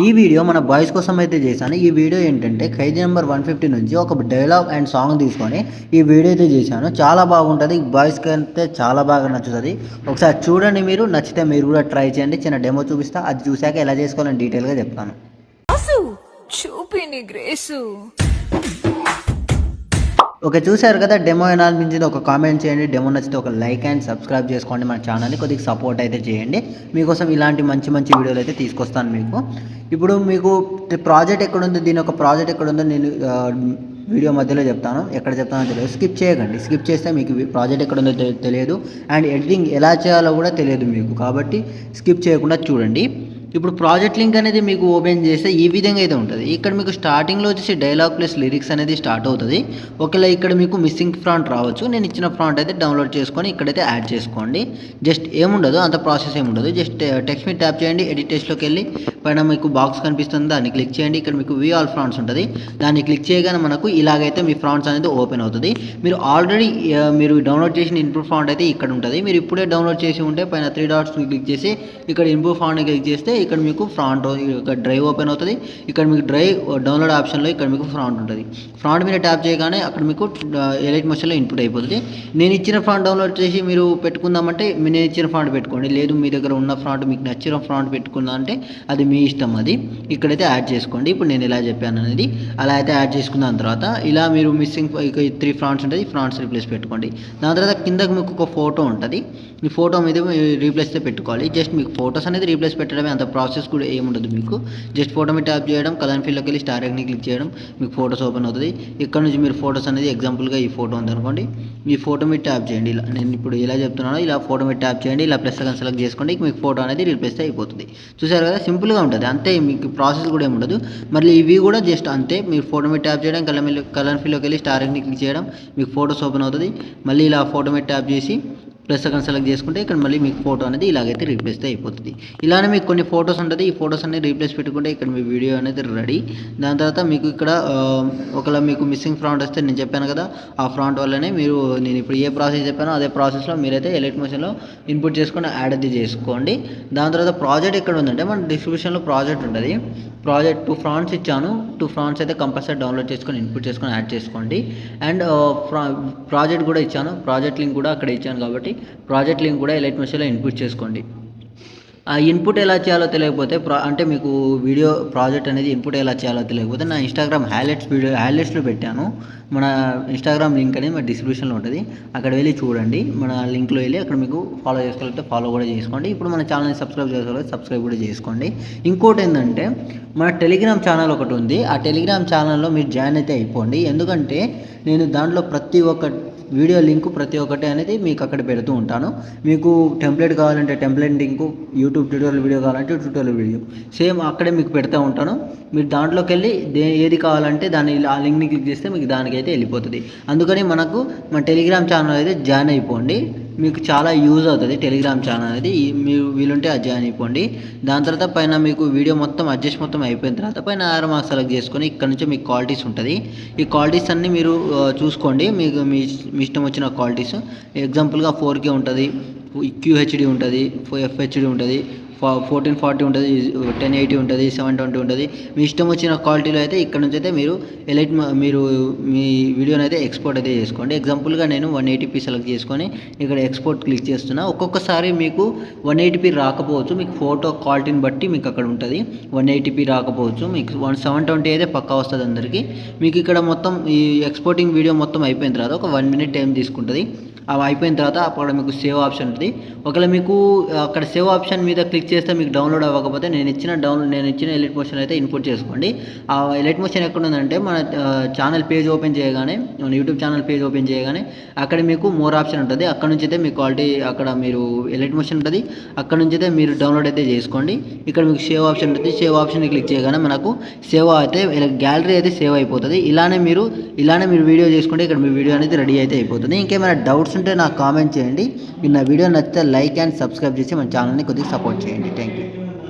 ఈ వీడియో మన బాయ్స్ కోసం అయితే చేశాను. ఈ వీడియో ఏంటంటే ఖైదీ నెంబర్ 150 నుంచి ఒక డైలాగ్ అండ్ సాంగ్ తీసుకొని ఈ వీడియో అయితే చేశాను. చాలా బాగుంటుంది, బాయ్స్కి అయితే చాలా బాగా నచ్చుతుంది. ఒకసారి చూడండి, మీరు నచ్చితే మీరు కూడా ట్రై చేయండి. చిన్న డెమో చూపిస్తా, అది చూశాక ఎలా చేసుకోవాలని డీటెయిల్గా చెప్తాను. ఓకే, చూశారు కదా, డెమో ఎలా అనిపించింది ఒక కామెంట్ చేయండి. డెమో నచ్చితే ఒక లైక్ అండ్ సబ్స్క్రైబ్ చేసుకోండి. మన ఛానల్ని కొద్దిగా సపోర్ట్ అయితే చేయండి. మీకోసం ఇలాంటి మంచి మంచి వీడియోలు అయితే తీసుకొస్తాను మీకు. ఇప్పుడు మీకు ప్రాజెక్ట్ ఎక్కడుందో, దీని ఒక ప్రాజెక్ట్ ఎక్కడుందో నేను వీడియో మధ్యలో చెప్తాను. ఎక్కడ చెప్తానో తెలియదు, స్కిప్ చేయకండి. స్కిప్ చేస్తే మీకు ప్రాజెక్ట్ ఎక్కడుందో తెలియదు, అండ్ ఎడిటింగ్ ఎలా చేయాలో కూడా తెలియదు మీకు. కాబట్టి స్కిప్ చేయకుండా చూడండి. ఇప్పుడు ప్రాజెక్ట్ లింక్ అనేది మీకు ఓపెన్ చేస్తే ఈ విధంగా అయితే ఉంటుంది. ఇక్కడ మీకు స్టార్టింగ్లో వచ్చేసి డైలాగ్ ప్లస్ లిరిక్స్ అనేది స్టార్ట్ అవుతుంది. ఒకవేళ ఇక్కడ మీకు మిస్సింగ్ ఫ్రాంట్ రావచ్చు. నేను ఇచ్చిన ఫ్రాంట్ అయితే డౌన్లోడ్ చేసుకొని ఇక్కడైతే యాడ్ చేసుకోండి. జస్ట్ ఏముండదు, అంత ప్రాసెస్ ఏముండదు. జస్ట్ టెక్స్ట్ మీద ట్యాప్ చేయండి, ఎడిట్ టెక్స్ట్లోకి వెళ్ళి పైన మీకు బాక్స్ కనిపిస్తుంది, దాన్ని క్లిక్ చేయండి. ఇక్కడ మీకు వ్యూ ఆల్ ఫ్రాంట్స్ ఉంటుంది, దాన్ని క్లిక్ చేయగానే మనకు ఇలాగైతే మీ ఫ్రాంట్స్ అనేది ఓపెన్ అవుతుంది. మీరు ఆల్రెడీ మీరు డౌన్లోడ్ చేసిన ఇన్పుట్ ఫ్రాంట్ అయితే ఇక్కడ ఉంటుంది. మీరు ఇప్పుడే డౌన్లోడ్ చేసి ఉంటే పైన 3 డాట్స్ క్లిక్ చేసి ఇక్కడ ఇన్పుట్ ఫ్రాంట్ క్లిక్ చేస్తే ఇక్కడ మీకు ఫ్రాంట్ ఇక్కడ డ్రైవ్ ఓపెన్ అవుతుంది. ఇక్కడ మీకు డ్రైవ్ డౌన్లోడ్ ఆప్షన్లో ఇక్కడ మీకు ఫ్రాంట్ ఉంటుంది. ఫ్రాంట్ మీద ట్యాప్ చేయగానే అక్కడ మీకు ఎలైట్ మోషన్లో ఇన్పుట్ అయిపోతుంది. నేను ఇచ్చిన ఫ్రాంట్ డౌన్లోడ్ చేసి మీరు పెట్టుకుందామంటే నేను ఇచ్చిన ఫ్రాంట్ పెట్టుకోండి. లేదు మీ దగ్గర ఉన్న ఫ్రాంట్ మీకు నచ్చిన ఫ్రాంట్ పెట్టుకుందా అంటే అది మీ ఇష్టం. అది ఇక్కడైతే యాడ్ చేసుకోండి. ఇప్పుడు నేను ఎలా చెప్పాను అనేది అలా అయితే యాడ్ చేసుకున్న తర్వాత ఇలా మీరు మిస్సింగ్ 3 ఫ్రాంట్స్ ఉంటుంది, ఫ్రాంట్స్ రీప్లేస్ పెట్టుకోండి. దాని తర్వాత కిందకి మీకు ఒక ఫోటో ఉంటుంది. ఈ ఫోటో మీద రీప్లేస్ పెట్టుకోవాలి. జస్ట్ మీకు ఫోటోస్ అనేది రీప్లేస్ పెట్టడమే, అంత ప్రాసెస్ కూడా ఏముండదు మీకు. జస్ట్ ఫోటో మీద ట్యాప్ చేయడం, కలర్ ఫీల్డ్లోకి వెళ్ళి స్టార్ ఐకాన్ని క్లిక్ చేయడం, మీకు ఫోటోస్ ఓపెన్ అవుతుంది. ఇక్కడ నుంచి మీరు ఫోటోస్ అనేది ఎగ్జాంపుల్గా ఈ ఫోటో ఉందనుకోండి, ఈ ఫోటో మీద ట్యాప్ చేయండి. ఇలా నేను ఇప్పుడు ఎలా చెప్తున్నానో ఇలా ఫోటో మీద ట్యాప్ చేయండి. ఇలా ప్లస్ ఐకాన్ సెలెక్ట్ చేసుకోండి, మీకు ఫోటో అనేది రీప్లేస్ అయిపోతుంది. చూసారు కదా, సింపుల్గా ఉంటుంది అంతే, మీకు ప్రాసెస్ కూడా ఏముండదు. మళ్ళీ ఇవి కూడా జస్ట్ అంతే, మీరు ఫోటో మీద ట్యాప్ చేయడం, కలర్ ఫీల్డ్లోకి వెళ్ళి స్టార్ ఐకాన్ని క్లిక్ చేయడం, మీకు ఫోటోస్ ఓపెన్ అవుతుంది. మళ్ళీ ఇలా ఫోటో మీద ట్యాప్ చేసి ప్లస్ అక్కడ సెలెక్ట్ చేసుకుంటే ఇక్కడ మళ్ళీ మీకు ఫోటో అనేది ఇలాగైతే రీప్లేస్ అయిపోతుంది. ఇలానే మీకు కొన్ని ఫోటోస్ ఉంటుంది, ఈ ఫోటోస్ అన్ని రీప్లేస్ పెట్టుకుంటే ఇక్కడ మీ వీడియో అనేది రెడీ. దాని తర్వాత మీకు ఇక్కడ ఒకవేళ మీకు మిస్సింగ్ ఫ్రాంట్ వస్తే నేను చెప్పాను కదా, ఆ ఫ్రాంట్ వల్లనే మీరు నేను ఇప్పుడు ఏ ప్రాసెస్ చెప్పానో అదే ప్రాసెస్లో మీరైతే ఎలైట్ మోషన్లో ఇన్పుట్ చేసుకొని యాడ్ అది చేసుకోండి. దాని తర్వాత ప్రాజెక్ట్ ఎక్కడ ఉందంటే మన డిస్క్రిప్షన్లో ప్రాజెక్ట్ ఉంటుంది. ప్రాజెక్ట్ 2 ఫ్రాంట్స్ ఇచ్చాను. 2 ఫ్రాంట్స్ అయితే కంపల్సరీ డౌన్లోడ్ చేసుకొని ఇన్పుట్ చేసుకొని యాడ్ చేసుకోండి. అండ్ ప్రాజెక్ట్ కూడా ఇచ్చాను, ప్రాజెక్ట్ లింక్ కూడా అక్కడ ఇచ్చాను. కాబట్టి ప్రాజెక్ట్ లింక్ కూడా ఎలైట్ మెషన్లో ఇన్పుట్ చేసుకోండి. ఆ ఇన్పుట్ ఎలా చేయాలో తెలియకపోతే అంటే మీకు వీడియో ప్రాజెక్ట్ అనేది ఇన్పుట్ ఎలా చేయాలో తెలియకపోతే నా ఇన్స్టాగ్రామ్ హైలైట్స్లో పెట్టాను. మన ఇన్స్టాగ్రామ్ లింక్ అనేది మన డిస్క్రిప్షన్లో ఉంటుంది, అక్కడ వెళ్ళి చూడండి. మన లింక్లో వెళ్ళి అక్కడ మీకు ఫాలో చేసుకోవాలంటే ఫాలో కూడా చేసుకోండి. ఇప్పుడు మన ఛానల్ని సబ్స్క్రైబ్ చేసుకోవాలి, సబ్స్క్రైబ్ కూడా చేసుకోండి. ఇంకోటి ఏంటంటే మన టెలిగ్రామ్ ఛానల్ ఒకటి ఉంది. ఆ టెలిగ్రామ్ ఛానల్లో మీరు జాయిన్ అయితే అయిపోండి. ఎందుకంటే నేను దాంట్లో ప్రతి ఒక్క వీడియో లింకు ప్రతి ఒక్కటి అనేది మీకు అక్కడ పెడుతూ ఉంటాను. మీకు టెంప్లెట్ కావాలంటే template link, YouTube tutorial video కావాలంటే ట్యూటోరియల్ వీడియో సేమ్ అక్కడే మీకు పెడుతూ ఉంటాను. మీరు దాంట్లోకి వెళ్ళి ఏది కావాలంటే దాన్ని ఆ లింక్ని క్లిక్ చేస్తే మీకు దానికైతే వెళ్ళిపోతుంది. అందుకని మనకు మన టెలిగ్రామ్ ఛానల్ అయితే జాయిన్ అయిపోండి, మీకు చాలా యూజ్ అవుతుంది టెలిగ్రామ్ ఛానల్ అనేది. మీరు వీలుంటే అది జాయిన్ అయిపోండి. దాని తర్వాత పైన మీకు వీడియో మొత్తం అడ్జస్ట్ మొత్తం అయిపోయిన తర్వాత పైన ఆరో మార్క్స్ సెలెక్ట్ చేసుకొని ఇక్కడ నుంచి మీకు క్వాలిటీస్ ఉంటుంది. ఈ క్వాలిటీస్ అన్నీ మీరు చూసుకోండి, మీకు మీ ఇష్టం వచ్చిన క్వాలిటీస్. ఎగ్జాంపుల్గా 4K ఉంటుంది, QHD ఉంటుంది, FHD ఉంటుంది, 1440 ఉంటుంది, 1080 ఉంటుంది, 720 ఉంటుంది. మీ ఇష్టం వచ్చిన క్వాలిటీలో అయితే ఇక్కడ నుంచి అయితే మీరు మీరు మీ వీడియోని అయితే ఎక్స్పోర్ట్ అయితే చేసుకోండి. ఎగ్జాంపుల్గా నేను 180p సెలెక్ట్ చేసుకొని ఇక్కడ ఎక్స్పోర్ట్ క్లిక్ చేస్తున్నా. ఒక్కొక్కసారి మీకు 180p రాకపోవచ్చు, మీకు ఫోటో క్వాలిటీని బట్టి మీకు అక్కడ ఉంటుంది. 180p రాకపోవచ్చు, మీకు 720 అయితే పక్కా వస్తుంది అందరికీ. మీకు ఇక్కడ మొత్తం ఈ ఎక్స్పోర్టింగ్ వీడియో మొత్తం అయిపోయిన తర్వాత ఒక 1 minute టైం తీసుకుంటుంది. అవి అయిపోయిన తర్వాత అక్కడ మీకు సేవ్ ఆప్షన్ ఉంటుంది. ఒకవేళ మీకు అక్కడ సేవ్ ఆప్షన్ మీద క్లిక్ చేస్తే మీకు డౌన్లోడ్ అవ్వకపోతే నేను ఇచ్చిన ఎలైట్ మోషన్ అయితే ఇన్పుట్ చేసుకోండి. ఆ ఎలైట్ మోషన్ ఎక్కడ ఉందంటే మన ఛానల్ పేజ్ ఓపెన్ చేయగానే, మన యూట్యూబ్ ఛానల్ పేజ్ ఓపెన్ చేయగానే అక్కడ మీకు మోర్ ఆప్షన్ ఉంటుంది. అక్కడ నుంచి అయితే మీ క్వాలిటీ అక్కడ మీరు ఎలైట్ మోషన్ ఉంటుంది, అక్కడ నుంచి అయితే మీరు డౌన్లోడ్ అయితే చేసుకోండి. ఇక్కడ మీకు సేవ్ ఆప్షన్ ఉంటుంది. సేవ్ ఆప్షన్ని క్లిక్ చేయగానే మనకు సేవ్ అయితే గ్యాలరీ అయితే సేవ్ అయిపోతుంది. ఇలానే మీరు వీడియో చేసుకుంటే ఇక్కడ మీ వీడియో అనేది రెడీ అయితే అయిపోతుంది. ఇంకేమైనా డౌట్స్ ఉంటే నాకు కామెంట్ చేయండి. నా వీడియో నచ్చితే లైక్ అండ్ సబ్స్క్రైబ్ చేసి మన ఛానల్ని కొద్దిగా సపోర్ట్ చేయండి. Thank you.